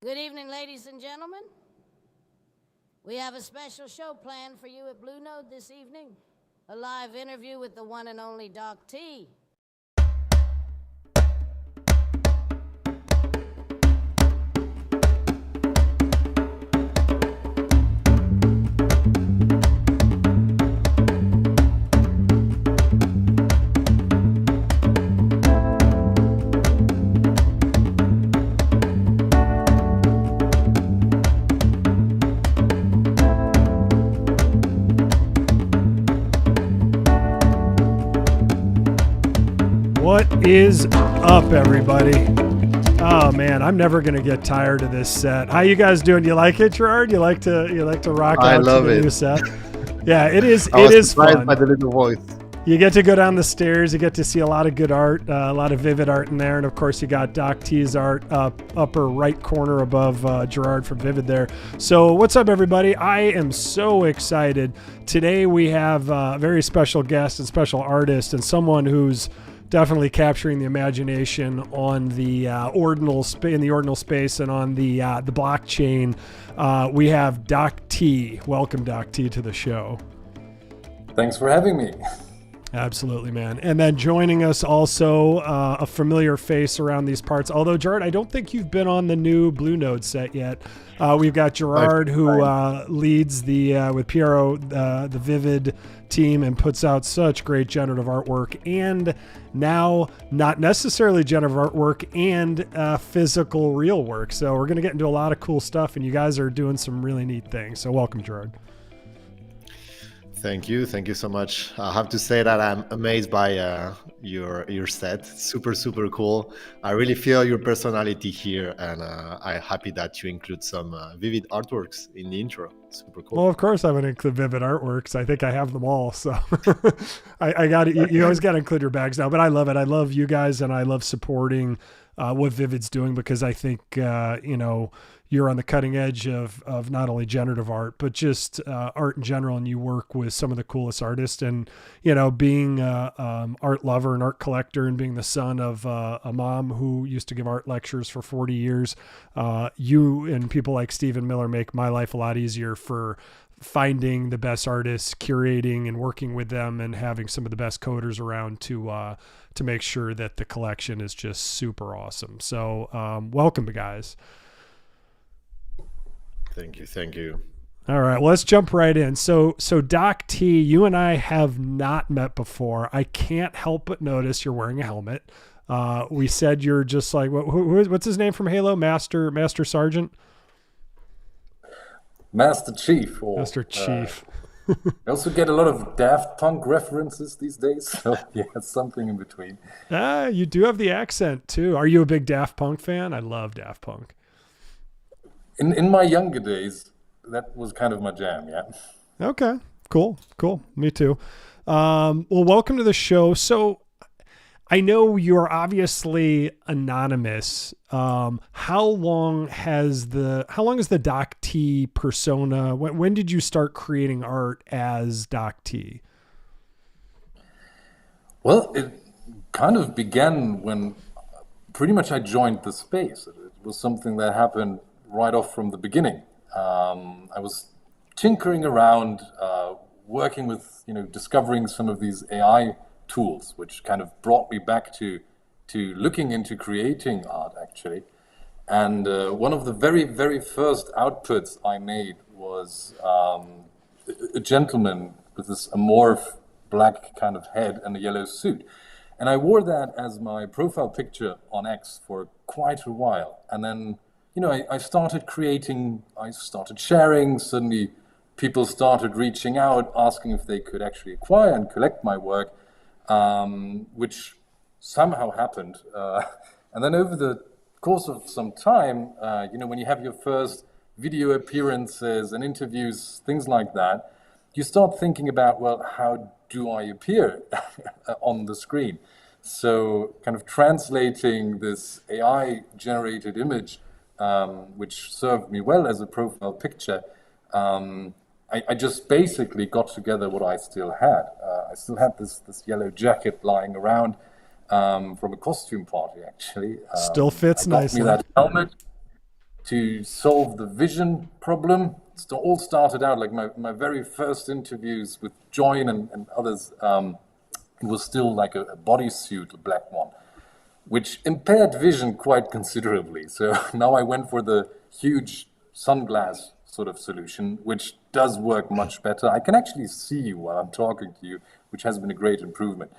Good evening, ladies and gentlemen. We have a special show planned for you at Blue Note this evening. A live interview with the one and only DocT. What is up, everybody? Oh man, I'm never gonna get tired of this set. How you guys doing? You like it, Gerard? You like to rock out to the new set? Yeah, it is. It is fun. By the little voice. You get to go down the stairs. You get to see a lot of good art, a lot of vivid art in there, and of course you got DocT's art upper right corner above Gerard from Vivid there. So what's up, everybody? I am so excited. Today we have a very special guest and special artist, and someone who's definitely capturing the imagination on the ordinal in the ordinal space and on the blockchain. We have DocT. Welcome, DocT, to the show. Thanks for having me. Absolutely, man. And then joining us also a familiar face around these parts. Although, Gerard, I don't think you've been on the new Blue Node set yet. We've got Gerard, who leads the with Piero the Vivid team and puts out such great generative artwork, and now not necessarily generative artwork and physical real work. So we're going to get into a lot of cool stuff, and you guys are doing some really neat things. So welcome, Gerard. Thank you so much. I have to say that I'm amazed by your set. Super cool. I really feel your personality here, and I'm happy that you include some vivid artworks in the intro. Super cool. Well, of course I'm going to include vivid artworks. I think I have them all, so I got it. You always got to include your bags now, but I love it. I love you guys, and I love supporting what Vivid's doing, because I think you're on the cutting edge of not only generative art, but just art in general. And you work with some of the coolest artists, and, being art lover and art collector, and being the son of a mom who used to give art lectures for 40 years, you and people like Stephen Miller make my life a lot easier for finding the best artists, curating and working with them, and having some of the best coders around to make sure that the collection is just super awesome. So welcome, guys. Thank you. All right, well, let's jump right in. So DocT, you and I have not met before. I can't help but notice you're wearing a helmet. We said you're just like, what's his name from Halo? Master Sergeant? Master Chief. Master Chief. I also get a lot of Daft Punk references these days, so yeah, it's something in between. You do have the accent too. Are you a big Daft Punk fan? I love Daft Punk. In my younger days, that was kind of my jam, yeah. Okay, cool. Me too. Well, welcome to the show. So I know you're obviously anonymous. How long is the DocT persona? When did you start creating art as DocT? Well, it kind of began when pretty much I joined the space. It was something that happened right off from the beginning. I was tinkering around, working with, discovering some of these AI tools, which kind of brought me back to looking into creating art, actually. And one of the very, very first outputs I made was a gentleman with this amorph black kind of head and a yellow suit. And I wore that as my profile picture on X for quite a while. And then I started creating, I started sharing, suddenly people started reaching out, asking if they could actually acquire and collect my work, which somehow happened. And then over the course of some time, when you have your first video appearances and interviews, things like that, you start thinking about, well, how do I appear on the screen? So kind of translating this AI-generated image, which served me well as a profile picture, I just basically got together what I still had. I still had this yellow jacket lying around from a costume party, actually. Still fits nicely. Me that helmet. to solve the vision problem. It all started out like my very first interviews with Join and others. It was still like a bodysuit, a black one, which impaired vision quite considerably. So now I went for the huge sunglass sort of solution, which does work much better. I can actually see you while I'm talking to you, which has been a great improvement.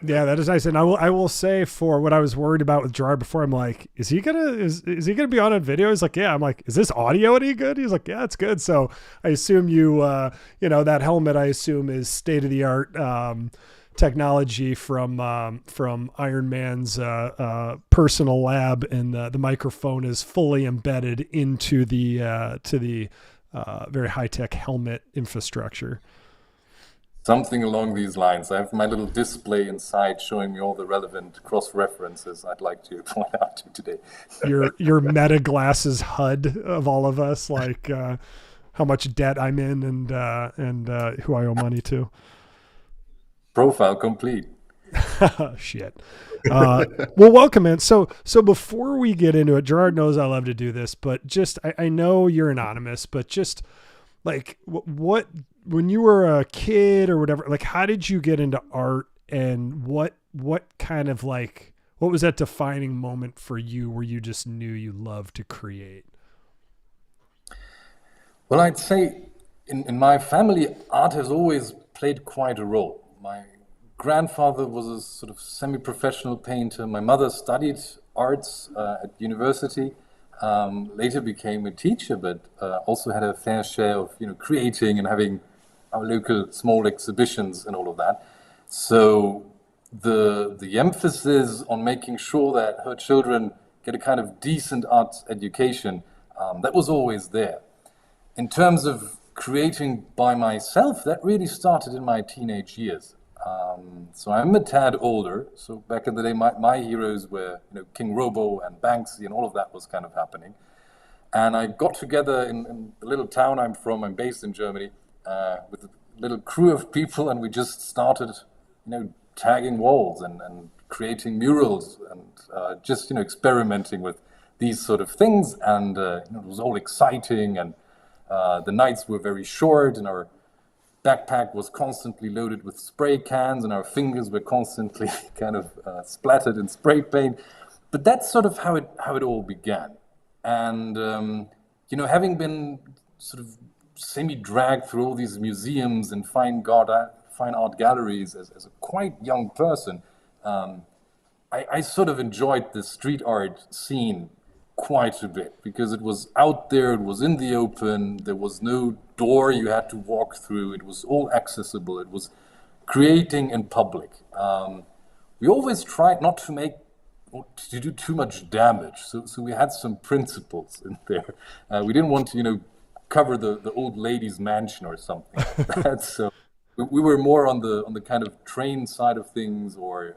Yeah, that is nice. And I will say, for what I was worried about with Gerard before, I'm like, is he gonna be on a video? He's like, yeah. I'm like, is this audio any good? He's like, yeah, it's good. So I assume that helmet, I assume, is state of the art technology from Iron Man's personal lab, and the microphone is fully embedded into the very high tech helmet infrastructure. Something along these lines. I have my little display inside showing me all the relevant cross references I'd like to point out to today. Your Meta Glasses HUD of all of us, like how much debt I'm in and who I owe money to. Profile complete. Shit. Well, welcome, man. So before we get into it, Gerard knows I love to do this, but just I know you're anonymous, but just like what when you were a kid or whatever, like how did you get into art, and what kind of like what was that defining moment for you where you just knew you loved to create? Well, I'd say in my family, art has always played quite a role. My grandfather was a sort of semi-professional painter. My mother studied arts at university, later became a teacher, but also had a fair share of creating and having our local small exhibitions and all of that. So the emphasis on making sure that her children get a kind of decent art education, that was always there. In terms of creating by myself, that really started in my teenage years. So I'm a tad older. So back in the day, my heroes were King Robo and Banksy, and all of that was kind of happening. And I got together in the little town I'm from. I'm based in Germany, with a little crew of people, and we just started, tagging walls and creating murals and just experimenting with these sort of things. And it was all exciting, and the nights were very short, and our backpack was constantly loaded with spray cans, and our fingers were constantly kind of splattered in spray paint. But that's sort of how it all began. And having been sort of semi-dragged through all these museums and fine art galleries as a quite young person, I sort of enjoyed the street art scene quite a bit, because it was out there, it was in the open, there was no door you had to walk through, it was all accessible, it was creating in public. We always tried not to do too much damage, so we had some principles in there. We didn't want to cover the old lady's mansion or something like that. So we were more on the kind of train side of things, or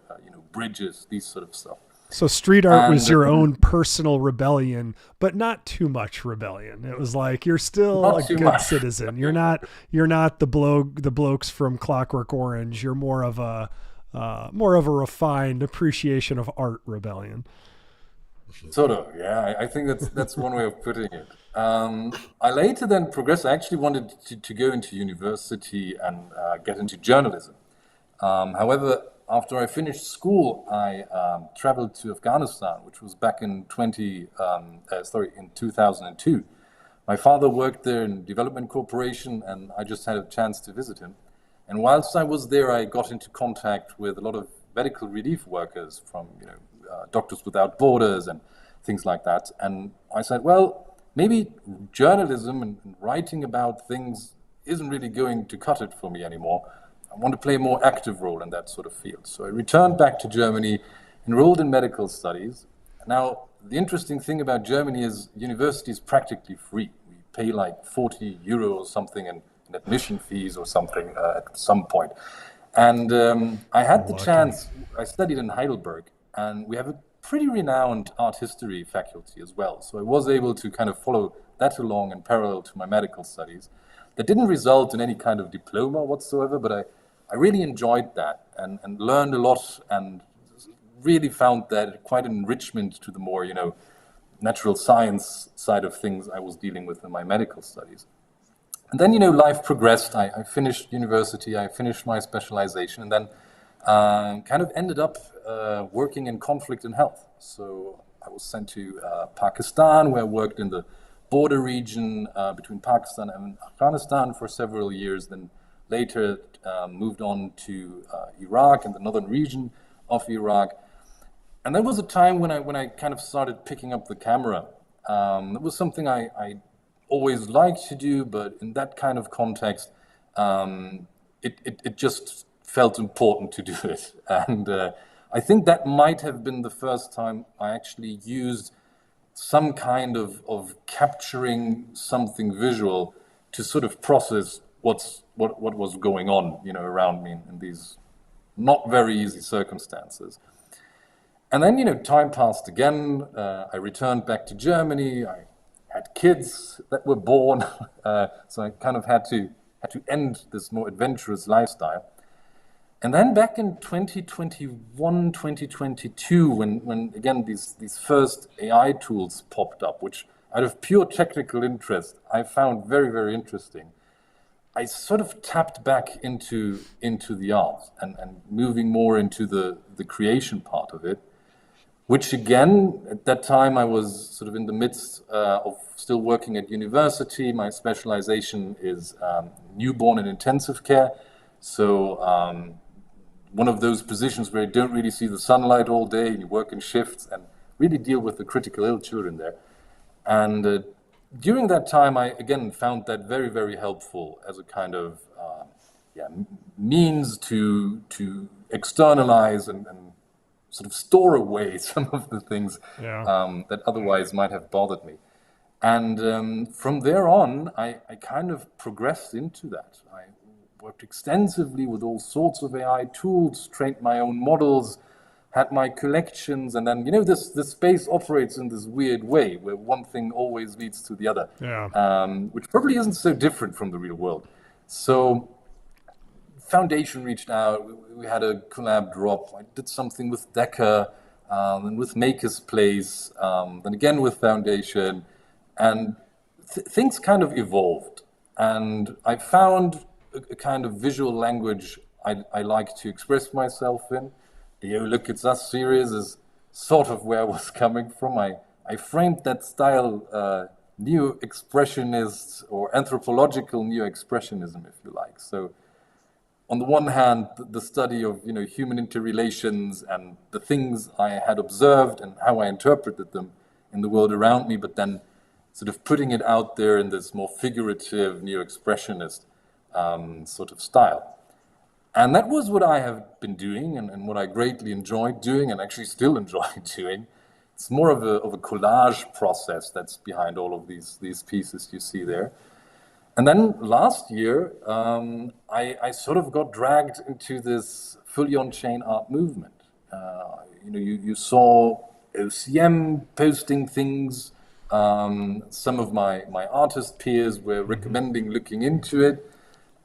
bridges, these sort of stuff. So street art was your own personal rebellion, but not too much rebellion. It was like you're still a good citizen. You're not the blokes from Clockwork Orange. You're more of a refined appreciation of art rebellion. Sort of, yeah. I think that's one way of putting it. I later then progressed. I actually wanted to go into university and get into journalism. However, after I finished school, I traveled to Afghanistan, which was back in 2002. My father worked there in Development Corporation, and I just had a chance to visit him. And whilst I was there, I got into contact with a lot of medical relief workers from, Doctors Without Borders and things like that. And I said, well, maybe journalism and writing about things isn't really going to cut it for me anymore. I want to play a more active role in that sort of field. So I returned back to Germany, enrolled in medical studies. Now, the interesting thing about Germany is university is practically free. We pay like 40 euro or something in admission fees or something at some point. And I had the chance, I studied in Heidelberg, and we have a pretty renowned art history faculty as well. So I was able to kind of follow that along in parallel to my medical studies. That didn't result in any kind of diploma whatsoever, but I really enjoyed that and learned a lot, and really found that quite an enrichment to the more, natural science side of things I was dealing with in my medical studies. And then, life progressed. I finished university, I finished my specialization, and then kind of ended up working in conflict and health. So I was sent to Pakistan, where I worked in the border region between Pakistan and Afghanistan for several years. Then later moved on to Iraq and the northern region of Iraq. And that was a time when I kind of started picking up the camera. It was something I always liked to do, but in that kind of context, it just felt important to do it. And I think that might have been the first time I actually used some kind of capturing something visual to sort of process what was going on, around me in these not very easy circumstances. And then, time passed again. I returned back to Germany. I had kids that were born, so I kind of had to end this more adventurous lifestyle. And then back in 2021, 2022, when again these first AI tools popped up, which out of pure technical interest I found very, very interesting, I sort of tapped back into the art and moving more into the creation part of it, which again, at that time I was sort of in the midst of still working at university. My specialization is newborn and intensive care. So one of those positions where you don't really see the sunlight all day and you work in shifts and really deal with the critical ill children there. And during that time, I again found that very, very helpful as a kind of means to externalize and sort of store away some of the things that otherwise might have bothered me. And from there on, I kind of progressed into that. I worked extensively with all sorts of AI tools, trained my own models, had my collections, and then, this space operates in this weird way where one thing always leads to the other, which probably isn't so different from the real world. So Foundation reached out, we had a collab drop. I did something with Decker, and with Maker's Place, then again with Foundation, and things kind of evolved. And I found a kind of visual language I like to express myself in. The Oh Look It's Us series is sort of where I was coming from. I framed that style neo-expressionist or anthropological neo-expressionism, if you like. So on the one hand, the study of human interrelations and the things I had observed and how I interpreted them in the world around me, but then sort of putting it out there in this more figurative neo-expressionist sort of style. And that was what I have been doing and what I greatly enjoyed doing and actually still enjoy doing. It's more of a collage process that's behind all of these pieces you see there. And then last year, I sort of got dragged into this fully on-chain art movement. You saw OCM posting things. Some of my artist peers were recommending looking into it,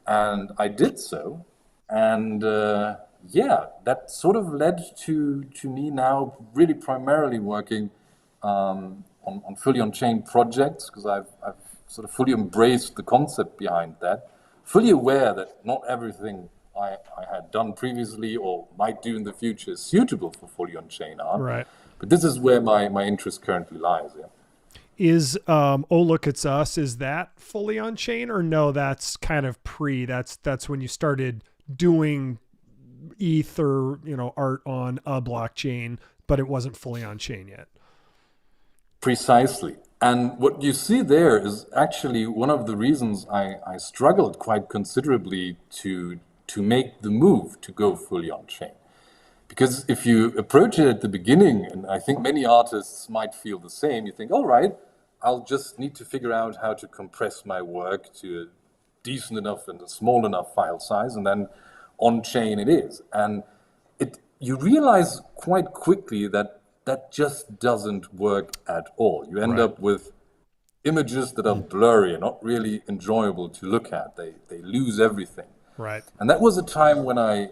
and I did so. And that sort of led to me now really primarily working on fully on-chain projects, because I've sort of fully embraced the concept behind that, fully aware that not everything I had done previously or might do in the future is suitable for fully on-chain art. Right. But this is where my interest currently lies. Yeah. Is Oh Look It's Us, is that fully on chain, or no, that's kind of that's when you started doing ETH or art on a blockchain, but it wasn't fully on chain yet? Precisely. And what you see there is actually one of the reasons I struggled quite considerably to make the move to go fully on chain. Because if you approach it at the beginning, and I think many artists might feel the same, you think, all right, I'll just need to figure out how to compress my work to a decent enough and a small enough file size, and then on chain it is. And you realize quite quickly that just doesn't work at all. You end up with images that are blurry and not really enjoyable to look at. They lose everything. Right. And that was a time when I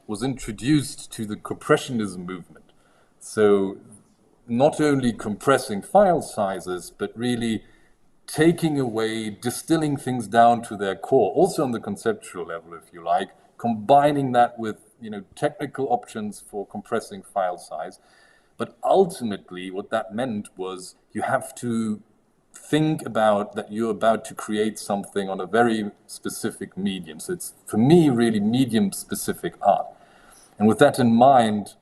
was introduced to the compressionism movement. So not only compressing file sizes, but really taking away, distilling things down to their core, also on the conceptual level, if you like, combining that with technical options for compressing file size. But ultimately, what that meant was you have to think about that you're about to create something on a very specific medium. So it's, for me, really medium-specific art. And with that in mind,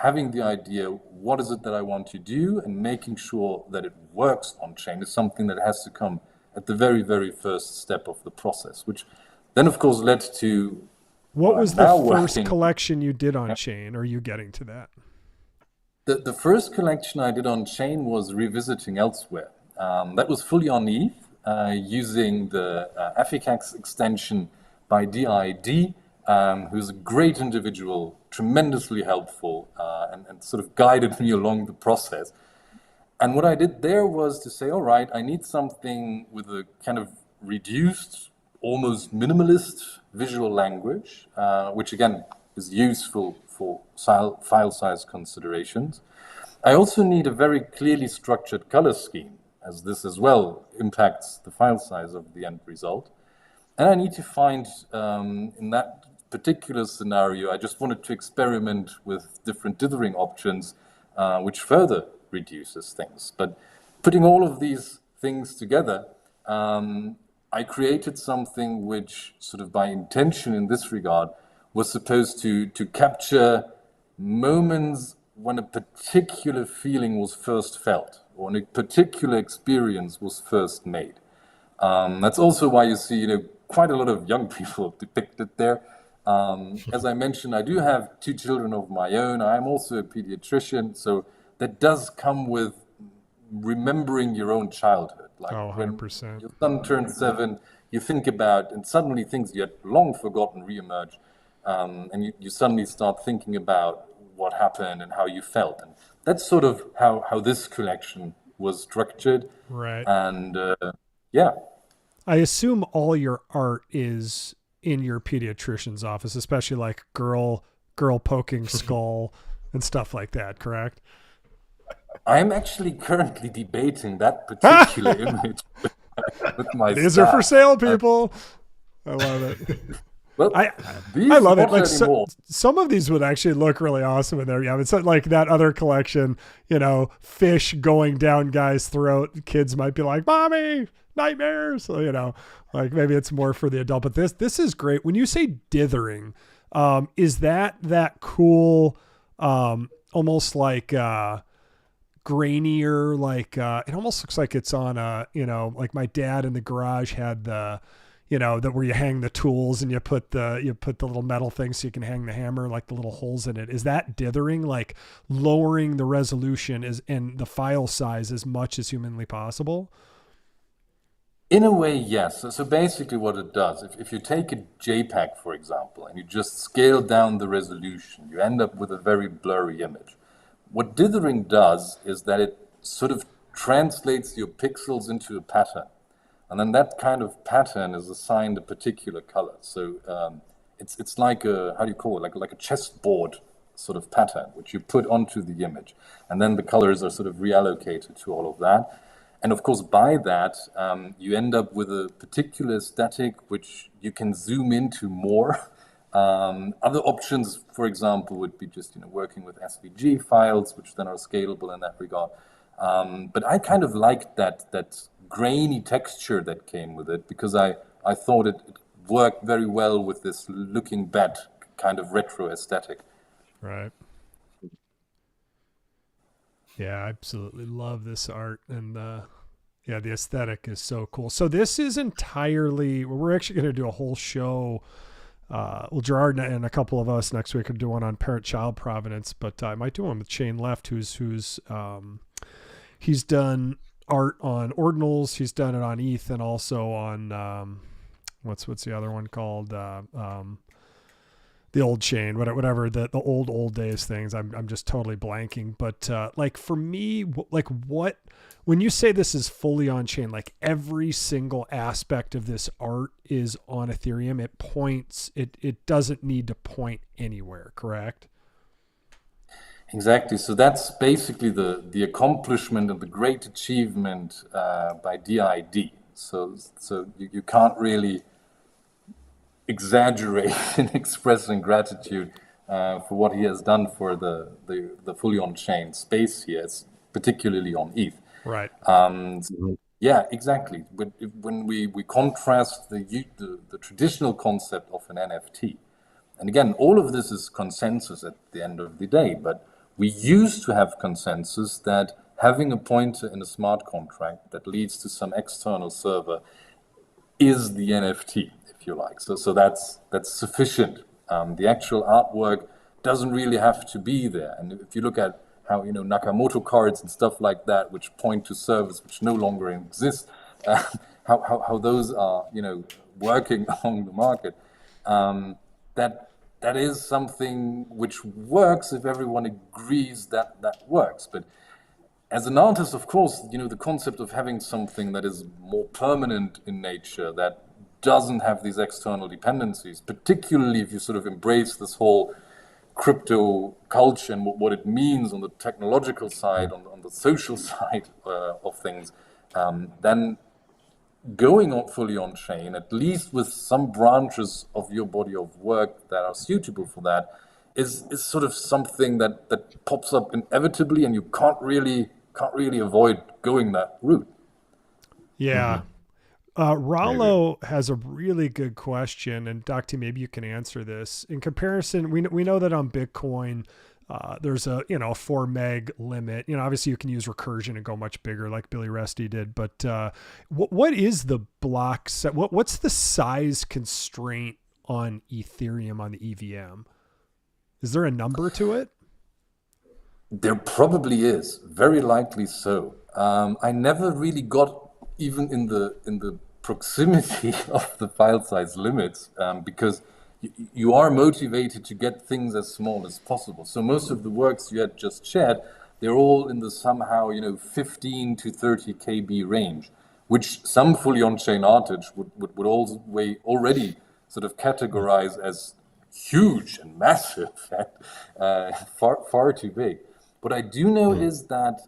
having the idea, what is it that I want to do, and making sure that it works on chain is something that has to come at the very, very first step of the process, which then, of course, led to... What was the first collection you did on chain? Are you getting to that? The first collection I did on chain was Revisiting Elsewhere. That was fully on ETH, using the Efficax extension by DID, who's a great individual, tremendously helpful, and sort of guided me along the process. And what I did there was to say, all right, I need something with a kind of reduced, almost minimalist visual language, which again is useful for file size considerations. I also need a very clearly structured color scheme, as this as well impacts the file size of the end result. And I need to find, in that particular scenario, I just wanted to experiment with different dithering options, which further reduces things. But putting all of these things together, I created something which, sort of by intention in this regard, was supposed to capture moments when a particular feeling was first felt, or when a particular experience was first made. That's also why you see, quite a lot of young people depicted there. As I mentioned, I do have 2 children of my own. I'm also a pediatrician, so that does come with remembering your own childhood. Like 100%. When your son turns 7, you think about, and suddenly things you had long forgotten reemerge, and you suddenly start thinking about what happened and how you felt. And that's sort of how this collection was structured. Right. And yeah. I assume all your art is in your pediatrician's office, especially like girl poking skull and stuff like that, correct? I'm actually currently debating that particular image with my These staff. are for sale, people. I love it. Well, I love it. Like some of these would actually look really awesome in there. Yeah, it's like that other collection, fish going down guy's throat. Kids might be like, "Mommy, nightmares." So, like maybe it's more for the adult. But this is great. When you say dithering, is that cool? Almost like grainier, like it almost looks like it's on a, like my dad in the garage had the, that where you hang the tools and you put the little metal thing so you can hang the hammer, like the little holes in it. Is that dithering, like lowering the resolution and the file size as much as humanly possible? In a way, yes. So basically what it does, if you take a JPEG, for example, and you just scale down the resolution, you end up with a very blurry image. What dithering does is that it sort of translates your pixels into a pattern. And then that kind of pattern is assigned a particular color. So it's like a, how do you call it? Like a chessboard sort of pattern, which you put onto the image. And then the colors are sort of reallocated to all of that. And of course, by that, you end up with a particular aesthetic which you can zoom into more. Other options, for example, would be just working with SVG files, which then are scalable in that regard. But I kind of liked that grainy texture that came with it, because I thought it worked very well with this looking back kind of retro aesthetic. Right. Yeah, I absolutely love this art, and the aesthetic is so cool. So this is entirely, we're actually going to do a whole show. Gerard and a couple of us next week are doing one on parent-child provenance, but I might do one with Shane Left, who's he's done art on ordinals, he's done it on ETH, and also on what's the other one called? The old chain, whatever the old days things. I'm just totally blanking. But like for me, like when you say this is fully on chain, like every single aspect of this art is on Ethereum. It points. It doesn't need to point anywhere. Correct? Exactly. So that's basically the accomplishment and the great achievement by DID. So you can't really exaggerate in expressing gratitude for what he has done for the fully on-chain space here, particularly on ETH. Right. Yeah, exactly. But when we contrast the traditional concept of an NFT, and again, all of this is consensus at the end of the day, but we used to have consensus that having a pointer in a smart contract that leads to some external server is the NFT, if you like. So that's sufficient. The actual artwork doesn't really have to be there. And if you look at how Nakamoto cards and stuff like that, which point to servers which no longer exist, how those are working along the market, that is something which works if everyone agrees that works. But as an artist, of course, the concept of having something that is more permanent in nature, that doesn't have these external dependencies, particularly if you sort of embrace this whole crypto culture and what it means on the technological side, on the social side of things, then going on fully on chain, at least with some branches of your body of work that are suitable for that, is sort of something that pops up inevitably, and you can't really avoid going that route. Yeah. Rollo has a really good question, and Docty, maybe you can answer this. In comparison, we know that on Bitcoin, there's a 4 meg limit. Obviously you can use recursion and go much bigger, like Billy Resty did. But what is the block set? What's the size constraint on Ethereum on the EVM? Is there a number to it? There probably is, very likely so. I never really got even in the proximity of the file size limits because you are motivated to get things as small as possible. So most of the works you had just shared, they're all in the somehow 15 to 30 KB range, which some fully on-chain artists would already sort of categorize as huge and massive, far too big. What I do know is that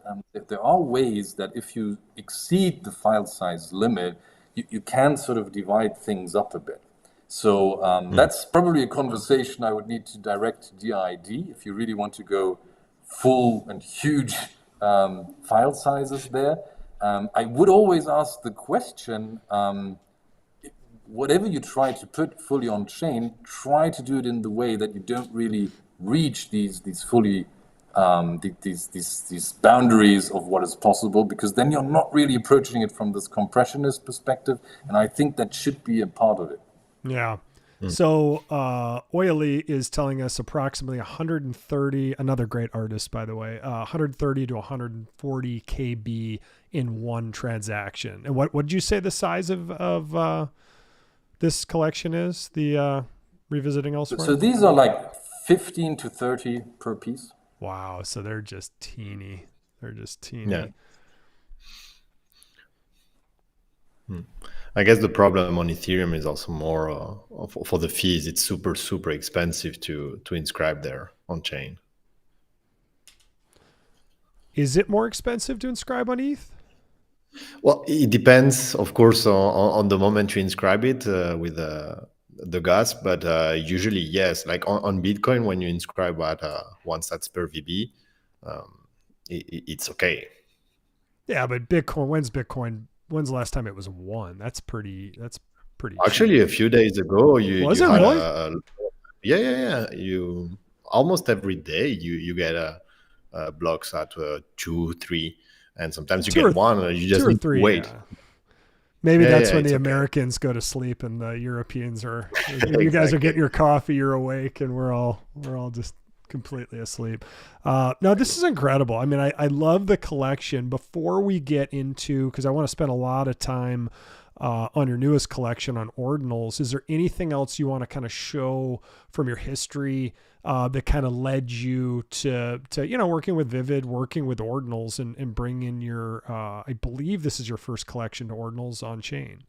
there are ways that if you exceed the file size limit, you can sort of divide things up a bit. So that's probably a conversation I would need to direct to DID if you really want to go full and huge file sizes there. I would always ask the question, whatever you try to put fully on chain, try to do it in the way that you don't really reach these fully these boundaries of what is possible, because then you're not really approaching it from this compressionist perspective, and I think that should be a part of it. Yeah. So Oily is telling us approximately 130, another great artist, by the way, 130 to 140 KB in one transaction. And what did you say the size of this collection is, the Revisiting Elsewhere? So these are like 15 to 30 per piece. Wow. So they're just teeny. Yeah. I guess the problem on Ethereum is also more for the fees. It's super expensive to inscribe there on chain. Is it more expensive to inscribe on ETH? Well, it depends, of course, on the moment you inscribe it with the gas, but usually yes. Like on Bitcoin, when you inscribe at 1 sats per VB, it's okay. Yeah, but Bitcoin? When's the last time it was 1? That's pretty. Actually, cheap. a few days ago, you Was it had really? Yeah. You almost every day you get blocks at 2, 3, and sometimes you get 1, and you just need 3, to wait. Yeah. Maybe that's when the it's okay. Americans go to sleep and the Europeans are. You guys are getting your coffee, you're awake, and we're all just completely asleep. No, this is incredible. I mean, I love the collection. Before we get into, because I want to spend a lot of time on your newest collection on ordinals, is there anything else you want to kind of show from your history that kind of led you to working with Vivid, working with ordinals, and bring in your I believe this is your first collection to ordinals on chain?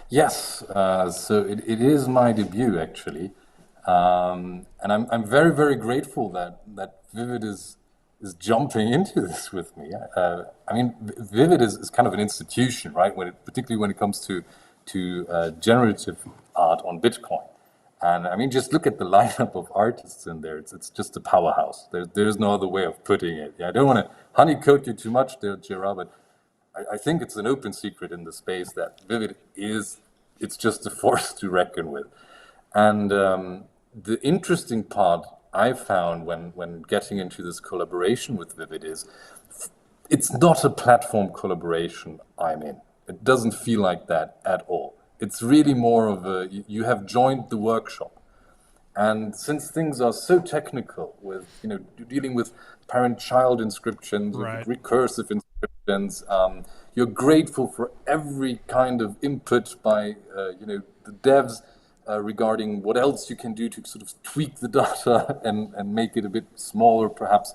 Yes, so it is my debut actually. And I'm very, very grateful that Vivid is jumping into this with me. I mean, Vivid is kind of an institution, right? Particularly when it comes to generative art on Bitcoin. And I mean, just look at the lineup of artists in there. It's just a powerhouse. There's no other way of putting it. Yeah, I don't want to honeycoat you too much there, Gerard, but I think it's an open secret in the space that Vivid it's just a force to reckon with. And the interesting part I found when getting into this collaboration with Vivid is it's not a platform collaboration I'm in. It doesn't feel like that at all. It's really more of you have joined the workshop. And since things are so technical with, dealing with parent-child inscriptions, Right. with recursive inscriptions, you're grateful for every kind of input by, the devs regarding what else you can do to sort of tweak the data and make it a bit smaller, perhaps.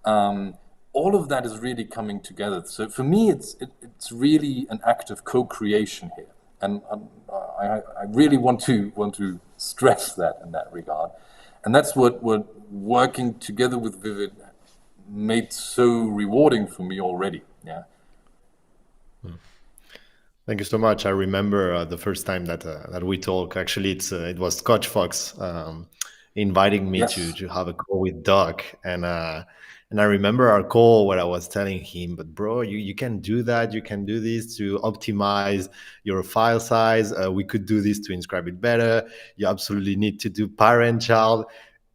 All of that is really coming together. So for me, it's really an act of co-creation here. And I really want to stress that in that regard, and that's what working together with Vivid made so rewarding for me already. Yeah. Thank you so much. I remember the first time that we talked. Actually, it was Scotch Fox inviting me Yes. to have a call with Doc, and I remember our call where I was telling him, but bro, you can do that. You can do this to optimize your file size. We could do this to inscribe it better. You absolutely need to do parent-child.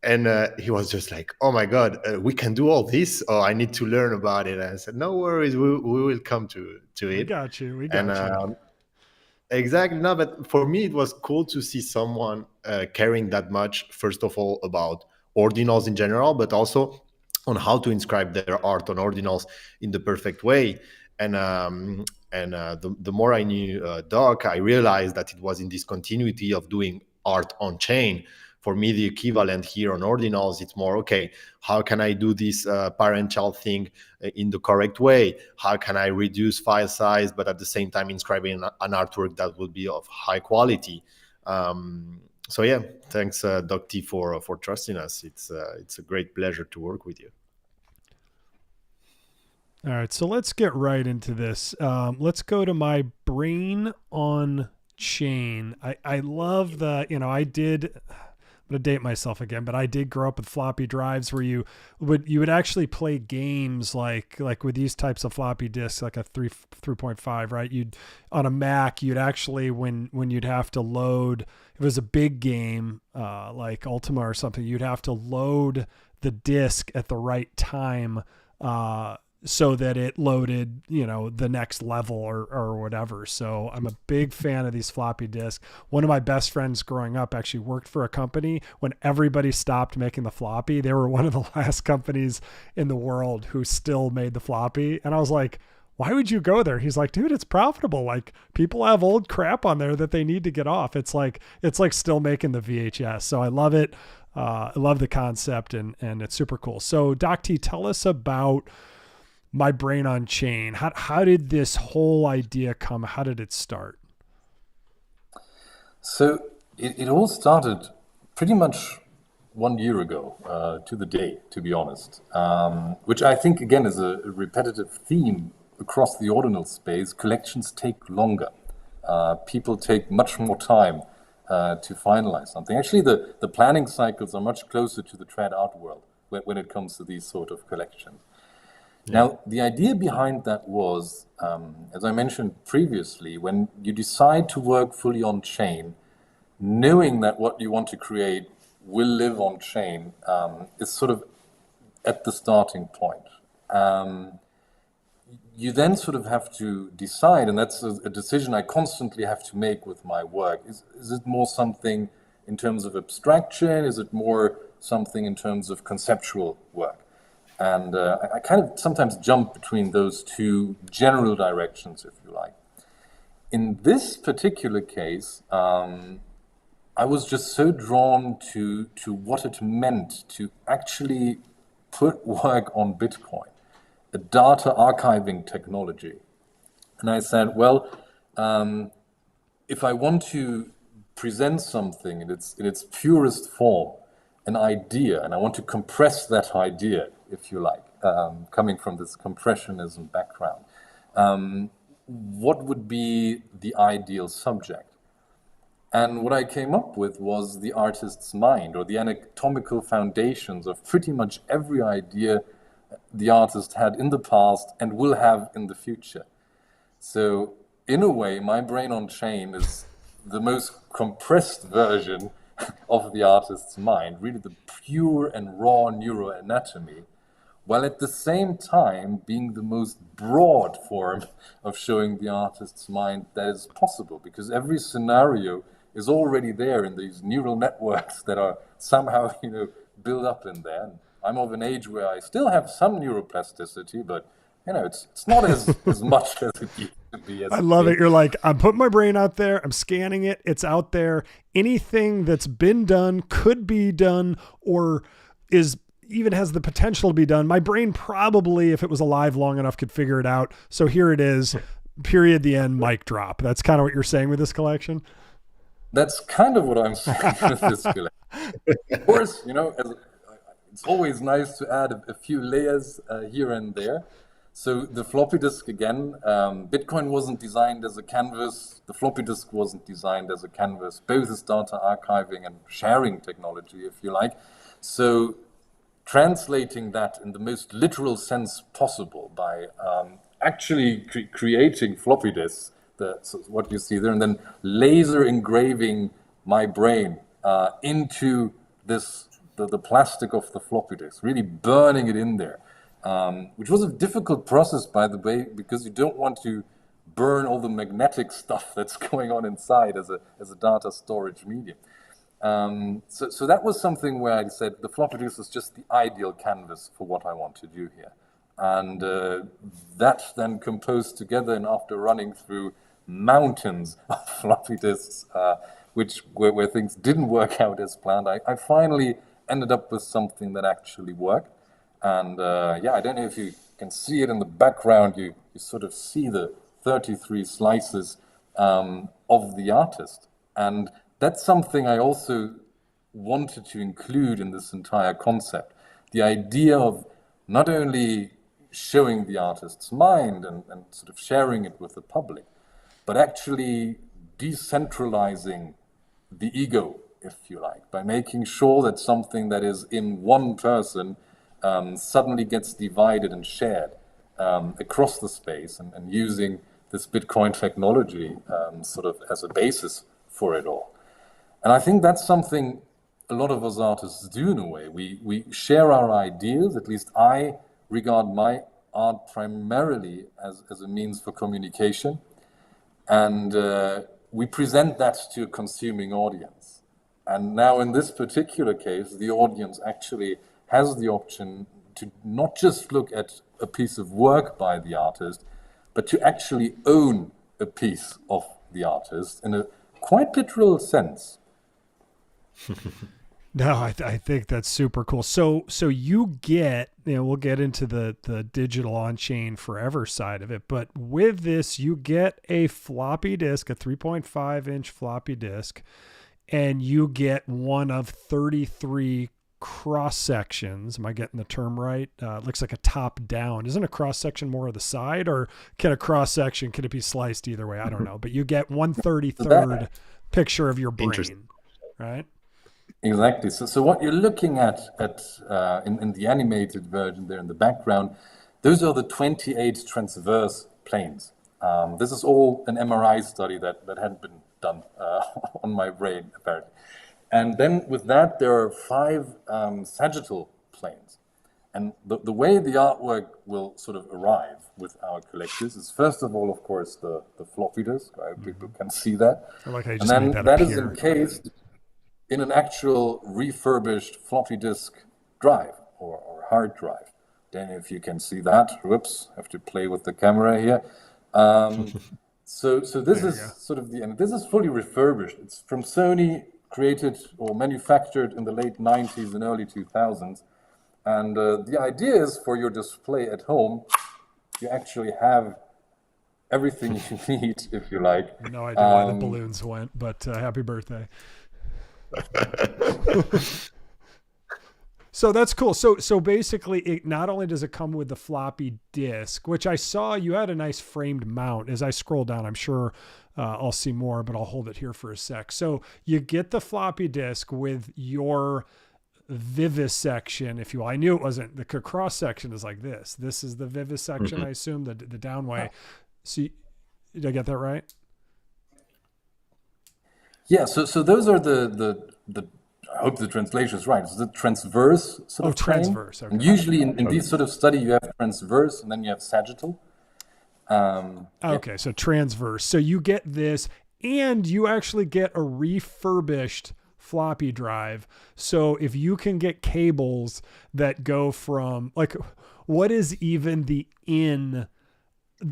And he was just like, oh my God, we can do all this? Oh, I need to learn about it. And I said, no worries, we will come to it. We got you. And exactly. No, but for me, it was cool to see someone caring that much, first of all, about ordinals in general, but also on how to inscribe their art on ordinals in the perfect way. And the more I knew Doc, I realized that it was in this continuity of doing art on chain. For me, the equivalent here on ordinals, it's more, okay, how can I do this parent-child thing in the correct way? How can I reduce file size, but at the same time inscribing an artwork that will be of high quality? So yeah, thanks, DocT, for trusting us. It's a great pleasure to work with you. All right, so let's get right into this. Let's go to my brain on chain. I love I'm gonna date myself again, but I did grow up with floppy drives where you would actually play games like with these types of floppy disks, like a 3.5, right? You'd on a Mac, you'd actually when you'd have to load, if it was a big game like Ultima or something, you'd have to load the disk at the right time so that it loaded, the next level or whatever. So I'm a big fan of these floppy disks. One of my best friends growing up actually worked for a company when everybody stopped making the floppy. They were one of the last companies in the world who still made the floppy. And I was like, why would you go there? He's like, dude, it's profitable. Like, people have old crap on there that they need to get off. It's like still making the VHS. So I love it. I love the concept and it's super cool. So DocT, tell us about my brain on chain. How did this whole idea come? How did it start? So it all started pretty much 1 year ago to the day, to be honest, which I think, again, is a repetitive theme across the ordinal space. Collections take longer. People take much more time to finalize something. Actually, the planning cycles are much closer to the trad art world when it comes to these sort of collections. Now, the idea behind that was, as I mentioned previously, when you decide to work fully on chain, knowing that what you want to create will live on chain is sort of at the starting point. You then sort of have to decide, and that's a decision I constantly have to make with my work. Is it more something in terms of abstraction? Is it more something in terms of conceptual work? And I kind of sometimes jump between those two general directions, if you like. In this particular case, I was just so drawn to what it meant to actually put work on Bitcoin, a data archiving technology. And I said, well, if I want to present something in its purest form, an idea, and I want to compress that idea, if you like, coming from this compressionism background. What would be the ideal subject? And what I came up with was the artist's mind, or the anatomical foundations of pretty much every idea the artist had in the past and will have in the future. So in a way, my brain on chain is the most compressed version of the artist's mind, really the pure and raw neuroanatomy, while at the same time being the most broad form of showing the artist's mind that is possible, because every scenario is already there in these neural networks that are somehow, built up in there. And I'm of an age where I still have some neuroplasticity, but it's not as much as it used to be. I love it. You're like, I'm putting my brain out there. I'm scanning it. It's out there. Anything that's been done, could be done, or even has the potential to be done. My brain probably, if it was alive long enough, could figure it out. So here it is, period, the end, mic drop. That's kind of what you're saying with this collection? That's kind of what I'm saying with this collection. Of course, it's always nice to add a few layers here and there. So the floppy disk, again, Bitcoin wasn't designed as a canvas. The floppy disk wasn't designed as a canvas. Both is data archiving and sharing technology, if you like. So translating that in the most literal sense possible by actually creating floppy disks, so what you see there, and then laser engraving my brain into the plastic of the floppy disk, really burning it in there. Which was a difficult process, by the way, because you don't want to burn all the magnetic stuff that's going on inside as a data storage medium. So that was something where I said the floppy disk is just the ideal canvas for what I want to do here. And that then composed together, and after running through mountains of floppy disks, where things didn't work out as planned, I finally ended up with something that actually worked. And I don't know if you can see it in the background. You sort of see the 33 slices of the artist. And that's something I also wanted to include in this entire concept. The idea of not only showing the artist's mind and sort of sharing it with the public, but actually decentralizing the ego, if you like, by making sure that something that is in one person suddenly gets divided and shared across the space, and using this Bitcoin technology sort of as a basis for it all. And I think that's something a lot of us artists do in a way. We share our ideas. At least I regard my art primarily as a means for communication. And we present that to a consuming audience. And now in this particular case, the audience actually has the option to not just look at a piece of work by the artist, but to actually own a piece of the artist in a quite literal sense. No, I think that's super cool. So you get, we'll get into the digital on-chain forever side of it, but with this, you get a floppy disk, a 3.5-inch floppy disk, and you get one of 33 cross sections. Am I getting the term right? It looks like a top down. Isn't a cross section more of the side, or can a cross section, could it be sliced either way? I don't know, but you get 1/33 picture of your brain, right? Exactly. So what you're looking at in the animated version there in the background, those are the 28 transverse planes. This is all an MRI study that had been done on my brain, apparently. And then with that, there are 5 sagittal planes. And the way the artwork will sort of arrive with our collectors is, first of all, of course, the floppy disk. Right? People can see that. I like how you and just then made that appear. is encased in an actual refurbished floppy disk drive or hard drive. Then if you can see that, whoops, I have to play with the camera here. So this is sort of and this is fully refurbished. It's from Sony, created or manufactured in the late 90s and early 2000s. And the idea is, for your display at home, you actually have everything you need, if you like. No idea why the balloons went, but happy birthday. So that's cool. So basically, it not only does it come with the floppy disk, which I saw you had a nice framed mount. As I scroll down, I'm sure I'll see more, but I'll hold it here for a sec. So you get the floppy disk with your vivisection, if you will. I knew it wasn't. The cross section is like this. This is the vivisection, I assume, the down way. See, did I get that right? Yeah, so those are the I hope the translation is right. It's the transverse sort of plane. Transverse. Okay. And usually in these sort of study, you have transverse and then you have sagittal. Okay, so transverse. So you get this, and you actually get a refurbished floppy drive. So if you can get cables that go from, like, what is even the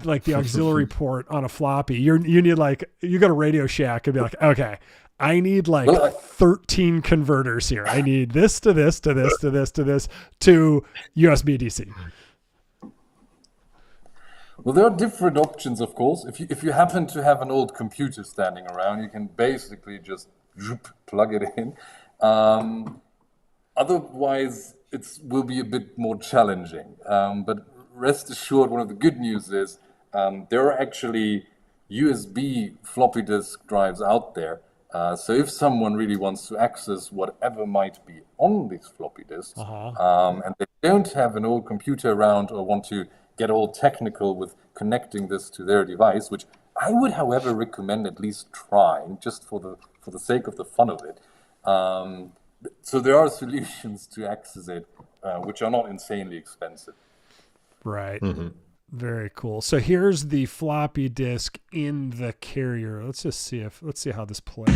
like the auxiliary port on a floppy? You need, like, you go to Radio Shack and be like, okay, I need like 13 converters here. I need this to this to this to this to this to USB DC. Well, there are different options, of course. If you happen to have an old computer standing around, you can basically just plug it in. Otherwise, it will be a bit more challenging. But rest assured, one of the good news is there are actually USB floppy disk drives out there. So if someone really wants to access whatever might be on these floppy disks, and they don't have an old computer around or want to get all technical with connecting this to their device, which I would, however, recommend at least trying, just for the sake of the fun of it. So there are solutions to access it, which are not insanely expensive. Right. Very cool. So here's the floppy disk in the carrier. Let's see how this plays. I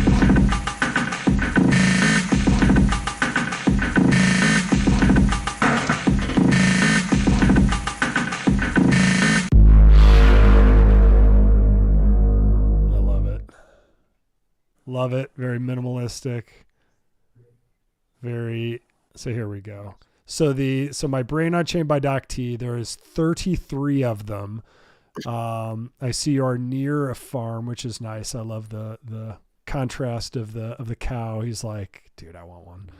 love it. Love it. Very minimalistic. So here we go. So my Brain on Chain by DocT, there is 33 of them. I see you are near a farm, which is nice. I love the contrast of the cow. He's like, dude, I want one.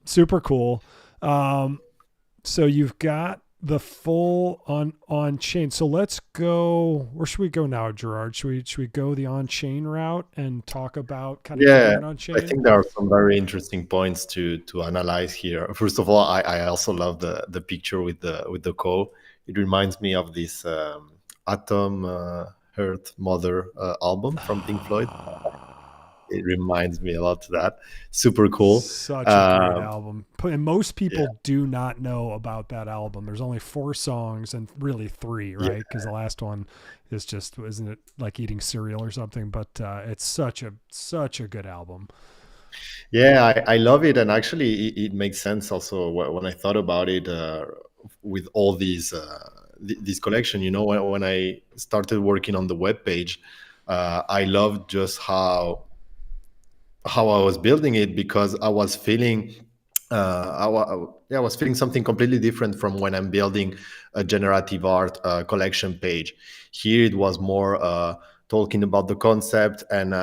Super cool. So you've got the full on chain. So let's go. Where should we go now, Gerard? Should we go the on chain route and talk about kind of on chain? I think there are some very interesting points to analyze here. First of all, I also love the picture with the cow. It reminds me of this Atom Earth Mother album from Pink Floyd. It reminds me a lot of that. Super cool. Such a great album. And most people do not know about that album. There's only 4 songs and really 3, right? Because the last one is just, isn't it like eating cereal or something? But it's such a good album. Yeah, I love it. And actually, it makes sense also when I thought about it with all these this collection. You know, when I started working on the webpage, I loved just how I was building it, because I was feeling I was feeling something completely different from when I'm building a generative art collection page. Here it was more talking about the concept and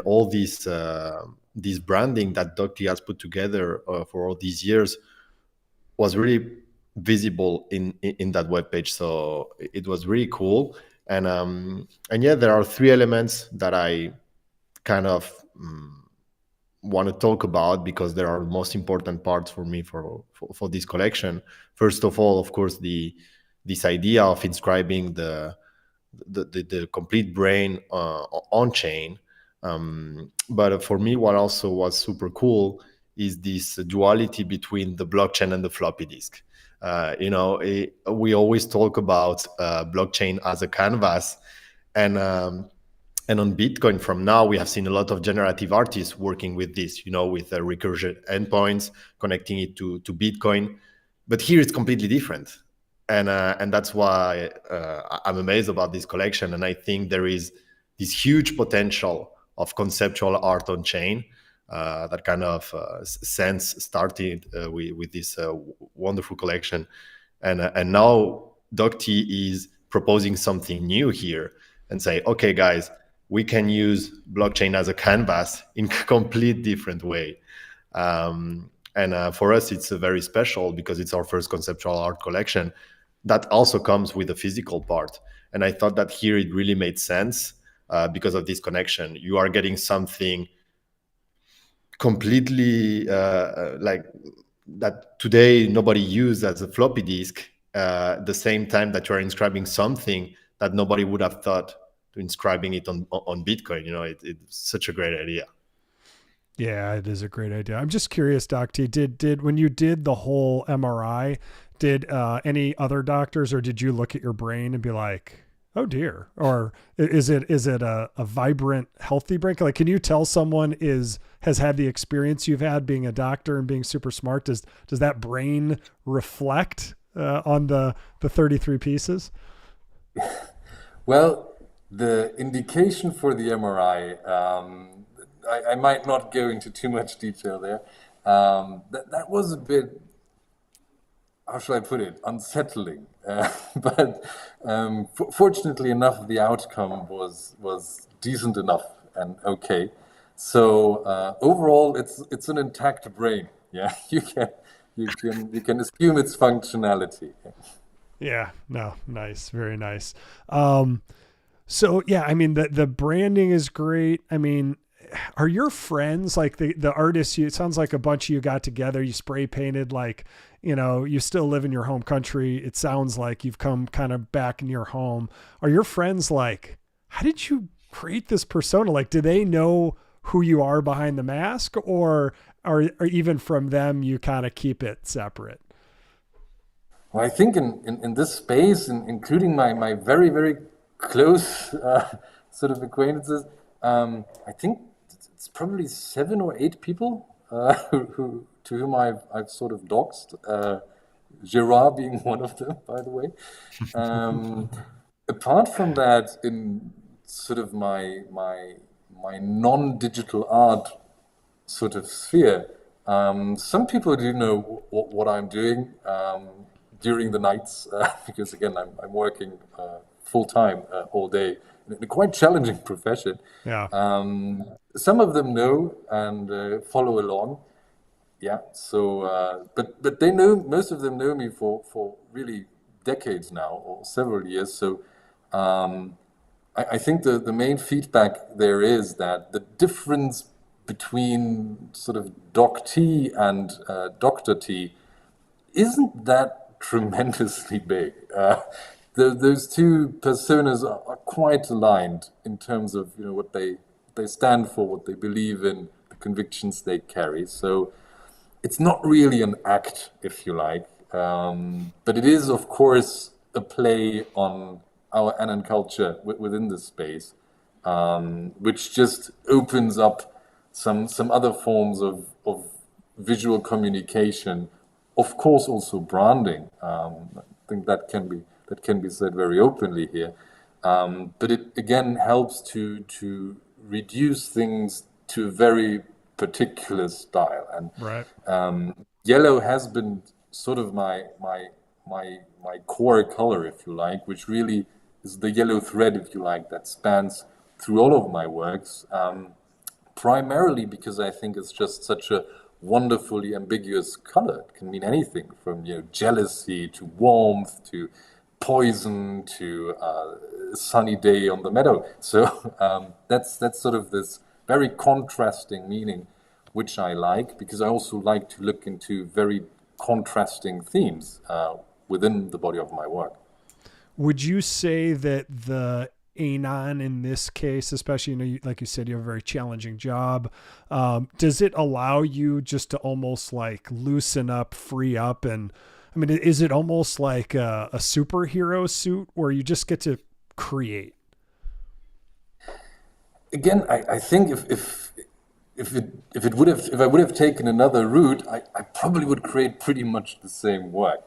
all this branding that DocT has put together for all these years was really visible in that webpage. So it was really cool. And yeah, there are 3 elements that I kind of want to talk about, because there are most important parts for me for this collection. First of all, of course, this idea of inscribing the complete brain on chain. But for me, what also was super cool is this duality between the blockchain and the floppy disk. We always talk about blockchain as a canvas, and on Bitcoin from now, we have seen a lot of generative artists working with this, with recursion endpoints, connecting it to Bitcoin. But here it's completely different. And that's why I'm amazed about this collection. And I think there is this huge potential of conceptual art on chain that kind of sense started with this wonderful collection. And now DocT is proposing something new here and say, okay, guys, we can use blockchain as a canvas in a complete different way. And for us, it's very special because it's our first conceptual art collection that also comes with a physical part. And I thought that here it really made sense because of this connection. You are getting something completely like that today nobody uses as a floppy disk, the same time that you're inscribing something that nobody would have thought to inscribing it on Bitcoin. It's such a great idea. Yeah, it is a great idea. I'm just curious, Doc T, did when you did the whole MRI, did any other doctors, or did you look at your brain and be like, oh dear, or is it a vibrant, healthy brain? Like, can you tell someone has had the experience you've had being a doctor and being super smart? Does that brain reflect on the 33 pieces? Well, the indication for the MRI, I might not go into too much detail there. That was a bit, how shall I put it, unsettling. But fortunately enough, the outcome was decent enough and okay. So overall, it's an intact brain. Yeah, you can assume its functionality. Yeah, no, nice, very nice. So yeah, I mean the branding is great. I mean, are your friends like the artists? It sounds like a bunch of you got together. You spray painted, like, you still live in your home country. It sounds like you've come kind of back in your home. Are your friends like, how did you create this persona? Like, do they know who you are behind the mask, or even from them you kind of keep it separate? Well, I think in this space, including my very, very close sort of acquaintances, I think it's probably 7 or 8 people to whom I've sort of doxed. Gerard being one of them, by the way. Apart from that, in sort of my non-digital art sort of sphere, some people do know what I'm doing during the nights, because again, I'm working full time all day in a quite challenging profession. Yeah. Some of them know and follow along. Yeah. So, but they know, most of them know me for really decades now, or several years. So, I think the main feedback there is that the difference between sort of Doc T and Dr. T isn't that tremendously big. Those two personas are quite aligned in terms of what they stand for, what they believe in, the convictions they carry. So it's not really an act, if you like, but it is, of course, a play on our Anon culture within this space, which just opens up some other forms of visual communication. Of course, also branding. I think that can be said very openly here. But it again helps to reduce things to a very particular style. And right. Yellow has been sort of my core color, if you like, which really is the yellow thread, if you like, that spans through all of my works. Primarily because I think it's just such a wonderfully ambiguous color. It can mean anything from jealousy to warmth to poison to a sunny day on the meadow. So that's sort of this very contrasting meaning, which I like, because I also like to look into very contrasting themes within the body of my work. Would you say that the Anon in this case, especially, like you said, you have a very challenging job. Does it allow you just to almost like loosen up, free up? And I mean, is it almost like a superhero suit where you just get to create? Again, I think if I would have taken another route, I probably would create pretty much the same work.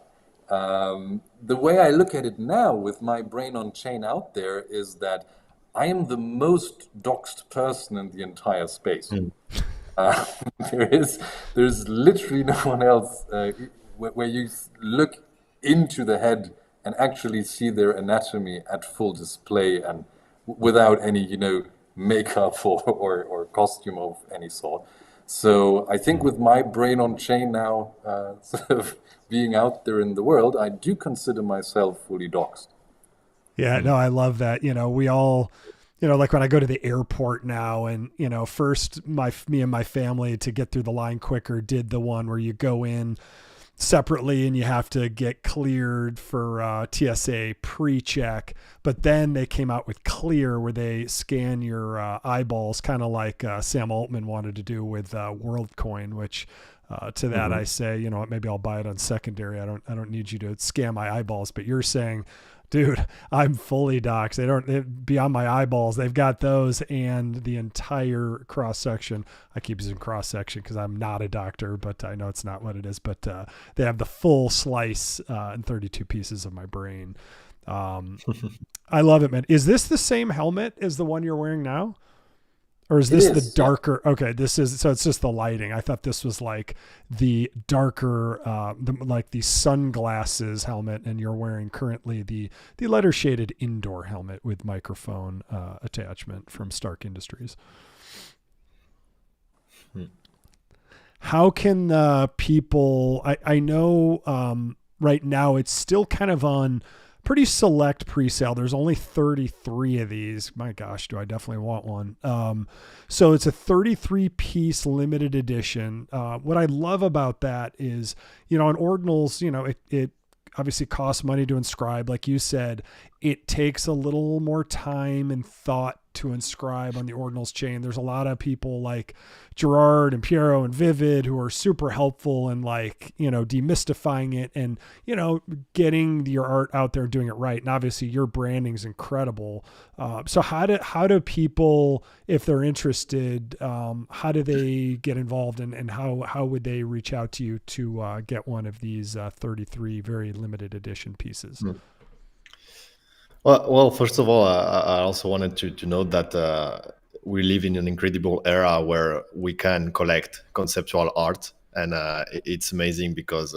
The way I look at it now with my brain on chain out there is that I am the most doxed person in the entire space. There's literally no one else where you look into the head and actually see their anatomy at full display and without any, makeup or costume of any sort. So I think with my brain on chain now, sort of being out there in the world, I do consider myself fully doxed. Yeah, no, I love that. We all, like when I go to the airport now and, first me and my family to get through the line quicker did the one where you go in separately and you have to get cleared for TSA pre-check. But then they came out with Clear where they scan your eyeballs, kind of like Sam Altman wanted to do with WorldCoin, which to that I say, maybe I'll buy it on secondary. I don't need you to scan my eyeballs, but you're saying, dude, I'm fully doxed. They beyond my eyeballs. They've got those and the entire cross section. I keep using cross section because I'm not a doctor, but I know it's not what it is. But they have the full slice and 32 pieces of my brain. I love it, man. Is this the same helmet as the one you're wearing now? Or is this the darker? Yeah. Okay, so it's just the lighting. I thought this was like the darker, like the sunglasses helmet, and you're wearing currently the lighter shaded indoor helmet with microphone attachment from Stark Industries. How can people? I know right now it's still kind of on pretty select pre-sale. There's only 33 of these. My gosh, do I definitely want one. So it's a 33 piece limited edition. What I love about that is, on Ordinals, it obviously costs money to inscribe. Like you said, it takes a little more time and thought to inscribe on the Ordinals chain. There's a lot of people like Gerard and Piero and Vivid who are super helpful and demystifying it and, getting your art out there and doing it right. And obviously your branding is incredible. So how do people, if they're interested, how do they get involved and how would they reach out to you to get one of these 33 very limited edition pieces? Well, first of all, I also wanted to note that we live in an incredible era where we can collect conceptual art, and it's amazing because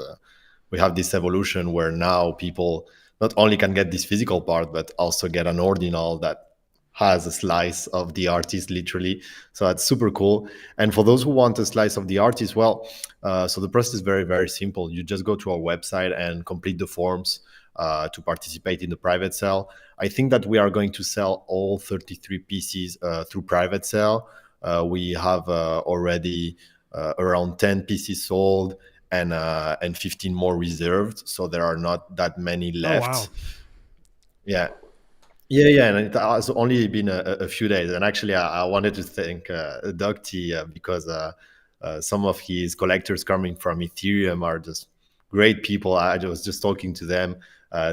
we have this evolution where now people not only can get this physical part, but also get an ordinal that has a slice of the artist, literally. So that's super cool. And for those who want a slice of the artist, well, so the process is very, very simple. You just go to our website and complete the forms to participate in the private sale. I think that we are going to sell all 33 pieces through private sale. We have already around 10 pieces sold and 15 more reserved. So there are not that many left. Oh, wow. Yeah. Yeah, and it has only been a few days. And actually, I wanted to thank DocT's because some of his collectors coming from Ethereum are just great people. I was just talking to them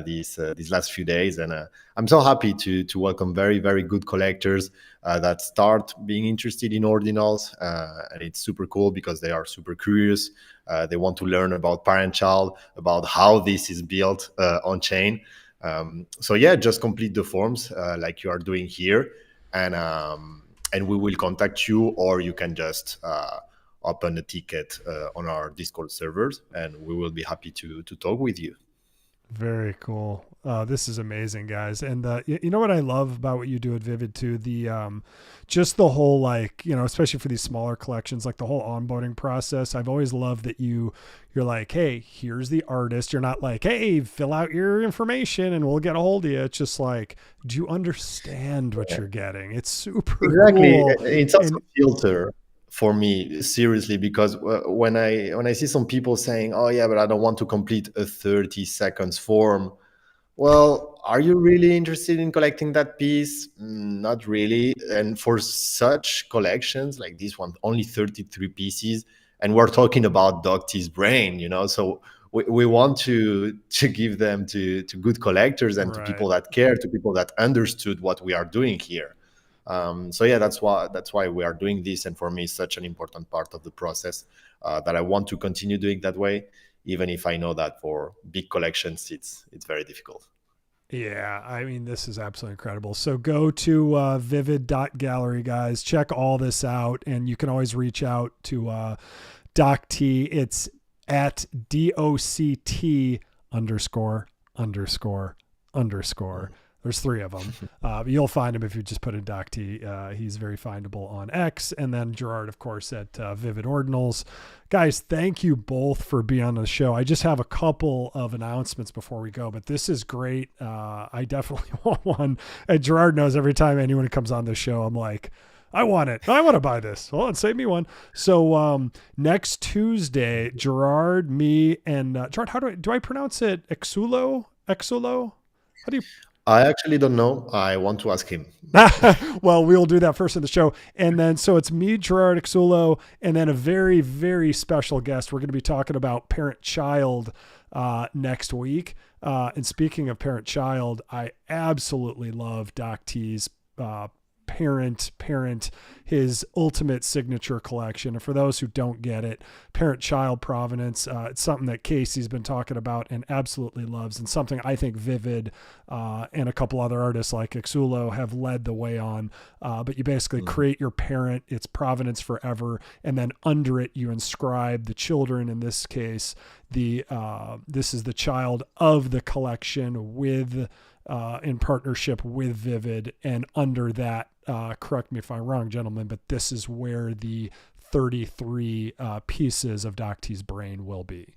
these last few days, and I'm so happy to welcome very, very good collectors that start being interested in ordinals, and it's super cool because they are super curious. They want to learn about parent-child, about how this is built on chain. So yeah, just complete the forms like you are doing here, and we will contact you, or you can just open a ticket on our Discord servers, and we will be happy to talk with you. Very cool. This is amazing, guys. And you know what I love about what you do at Vivid too? The just the whole especially for these smaller collections, like the whole onboarding process. I've always loved that you're like, hey, here's the artist. You're not like, hey, fill out your information and we'll get a hold of you. It's just like, do you understand what you're getting? It's super cool. It's also a filter for me, seriously, because when I see some people saying, oh yeah, but I don't want to complete a 30 seconds form. Well, are you really interested in collecting that piece? Not really. And for such collections like this one, only 33 pieces, and we're talking about DocT's brain, so we want to give them to good collectors and to people that care, to people that understood what we are doing here. So yeah, that's why we are doing this, and for me, it's such an important part of the process that I want to continue doing that way, even if I know that for big collections, it's very difficult. Yeah, I mean, this is absolutely incredible. So go to vivid.gallery, guys. Check all this out, and you can always reach out to DocT. It's at DOCT_. ___. There's 3 of them. You'll find him if you just put in Doc T. He's very findable on X. And then Gerard, of course, at Vivid Ordinals. Guys, thank you both for being on the show. I just have a couple of announcements before we go, but this is great. I definitely want one. And Gerard knows every time anyone comes on this show, I'm like, I want it. I want to buy this. Hold on, save me one. So next Tuesday, Gerard, me, and Gerard, how do I pronounce it? Exulo? How do you... I actually don't know. I want to ask him. Well, we'll do that first in the show. And then, so it's me, Gerard Exulo, and then a very, very special guest. We're going to be talking about parent-child next week. And speaking of parent-child, I absolutely love Doc T's parent, his ultimate signature collection. And for those who don't get it, parent-child provenance, it's something that Casey's been talking about and absolutely loves, and something I think Vivid and a couple other artists like Exulo have led the way on. But you basically create your parent, it's provenance forever, and then under it you inscribe the children. In this case, this is the child of the collection with in partnership with Vivid, and under that, correct me if I'm wrong, gentlemen, but this is where the 33 pieces of Doc T's brain will be.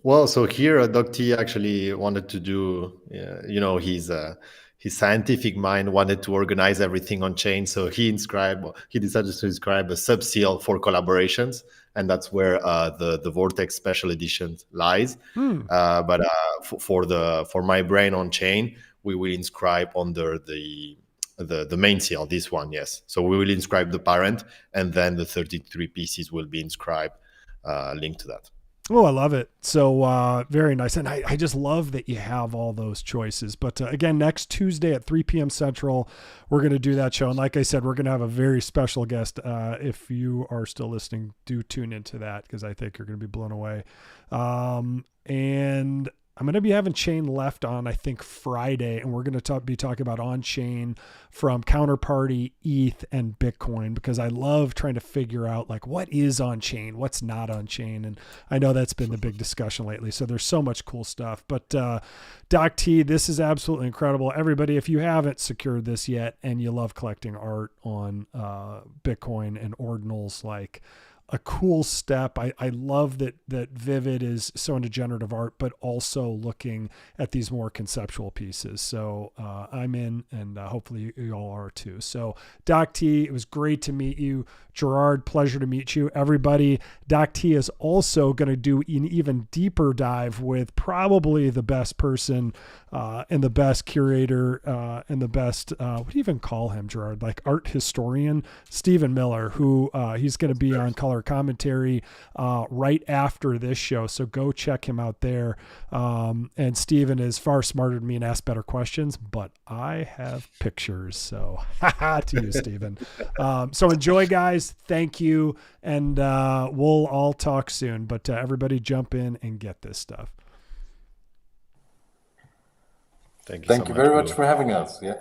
Well, so here Doc T actually wanted to do, his scientific mind wanted to organize everything on chain. So he decided to inscribe a sub-seal for collaborations. And that's where the Vortex Special Edition lies. But for my brain on chain, we will inscribe under the main seal, this one, yes. So we will inscribe the parent, and then the 33 pieces will be inscribed, linked to that. Oh, I love it. So very nice. And I just love that you have all those choices. But again, next Tuesday at 3 p.m. Central, we're going to do that show. And like I said, we're going to have a very special guest. If you are still listening, do tune into that, because I think you're going to be blown away. And I'm going to be having Chain Left on, I think, Friday, and we're going to be talking about on-chain from Counterparty, ETH, and Bitcoin, because I love trying to figure out, like, what is on-chain, what's not on-chain, and I know that's been the big discussion lately, so there's so much cool stuff. But Doc T, this is absolutely incredible. Everybody, if you haven't secured this yet and you love collecting art on Bitcoin and ordinals, like, a cool step. I love that Vivid is so into generative art, but also looking at these more conceptual pieces. So I'm in, and hopefully you all are too. So Doc T, it was great to meet you. Gerard, pleasure to meet you. Everybody, Doc T is also going to do an even deeper dive with probably the best person and the best curator and the best, what do you even call him, Gerard? Like art historian, Stephen Miller, who he's going to be on Color Commentary right after this show. So go check him out there. And Stephen is far smarter than me and asks better questions, but I have pictures. So to you, Stephen. So enjoy, guys. Thank you. And we'll all talk soon, but everybody jump in and get this stuff. Thank you Thank you very much for having us. Yeah.